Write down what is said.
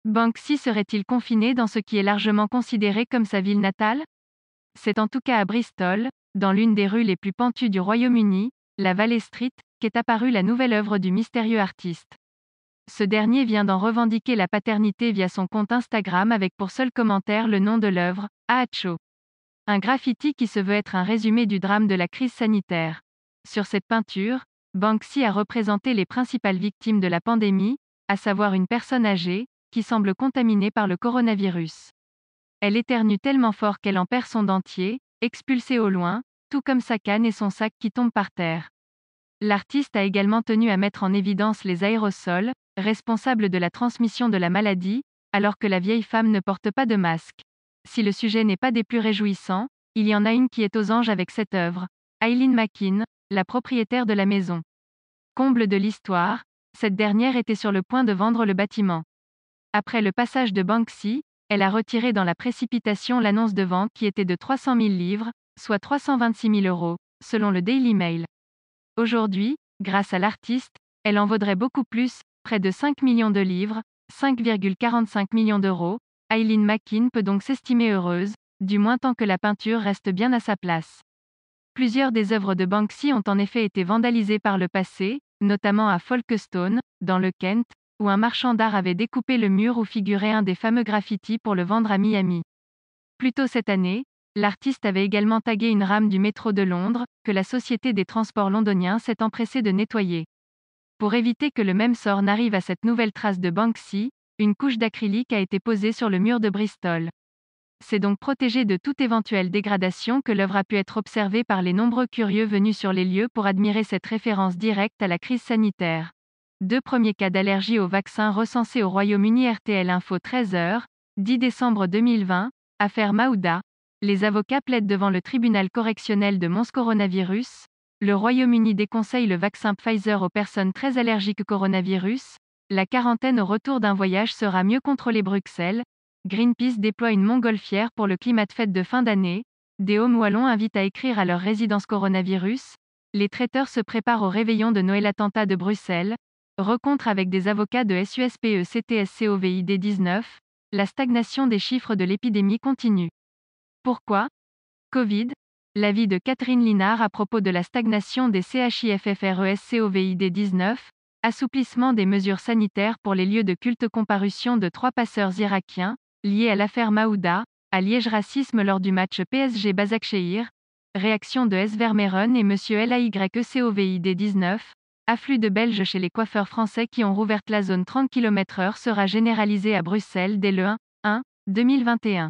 Banksy serait-il confiné dans ce qui est largement considéré comme sa ville natale? C'est en tout cas à Bristol, dans l'une des rues les plus pentues du Royaume-Uni, la Valley Street, qu'est apparue la nouvelle œuvre du mystérieux artiste. Ce dernier vient d'en revendiquer la paternité via son compte Instagram avec pour seul commentaire le nom de l'œuvre, Ahacho. Un graffiti qui se veut être un résumé du drame de la crise sanitaire. Sur cette peinture, Banksy a représenté les principales victimes de la pandémie, à savoir une personne âgée, qui semble contaminée par le coronavirus. Elle éternue tellement fort qu'elle en perd son dentier, expulsée au loin, tout comme sa canne et son sac qui tombent par terre. L'artiste a également tenu à mettre en évidence les aérosols, responsables de la transmission de la maladie, alors que la vieille femme ne porte pas de masque. Si le sujet n'est pas des plus réjouissants, il y en a une qui est aux anges avec cette œuvre, Eileen McKean, la propriétaire de la maison. Comble de l'histoire, cette dernière était sur le point de vendre le bâtiment. Après le passage de Banksy, elle a retiré dans la précipitation l'annonce de vente qui était de 300 000 livres, soit 326 000 €, selon le Daily Mail. Aujourd'hui, grâce à l'artiste, elle en vaudrait beaucoup plus, près de 5 millions de livres, 5,45 millions d'euros. Eileen McKean peut donc s'estimer heureuse, du moins tant que la peinture reste bien à sa place. Plusieurs des œuvres de Banksy ont en effet été vandalisées par le passé, notamment à Folkestone, dans le Kent, où un marchand d'art avait découpé le mur où figurait un des fameux graffitis pour le vendre à Miami. Plus tôt cette année, l'artiste avait également tagué une rame du métro de Londres, que la Société des transports londoniens s'est empressée de nettoyer. Pour éviter que le même sort n'arrive à cette nouvelle trace de Banksy, une couche d'acrylique a été posée sur le mur de Bristol. C'est donc protégé de toute éventuelle dégradation que l'œuvre a pu être observée par les nombreux curieux venus sur les lieux pour admirer cette référence directe à la crise sanitaire. 2 premiers cas d'allergie au vaccin recensés au Royaume-Uni. RTL Info 13h, 10 décembre 2020, affaire Maouda. Les avocats plaident devant le tribunal correctionnel de Mons coronavirus. Le Royaume-Uni déconseille le vaccin Pfizer aux personnes très allergiques au coronavirus. La quarantaine au retour d'un voyage sera mieux contrôlée. Bruxelles. Greenpeace déploie une montgolfière pour le climat de fête de fin d'année. Des Hauts Wallons invitent à écrire à leur résidence coronavirus. Les traiteurs se préparent au réveillon de Noël. Attentat de Bruxelles. Rencontre avec des avocats de SUSPE-CTS-COVID-19. La stagnation des chiffres de l'épidémie continue. Pourquoi? Covid. L'avis de Catherine Linard à propos de la stagnation des CHIFFRES-COVID-19. Assouplissement des mesures sanitaires pour les lieux de culte. Comparution de 3 passeurs irakiens, liés à l'affaire Maouda, à Liège. Racisme lors du match PSG-Başakşehir. Réaction de S. Vermeeren et Monsieur LAYECOVID-19. Afflux de Belges chez les coiffeurs français qui ont rouvert. La zone 30 km/h sera généralisée à Bruxelles dès le 1 2021.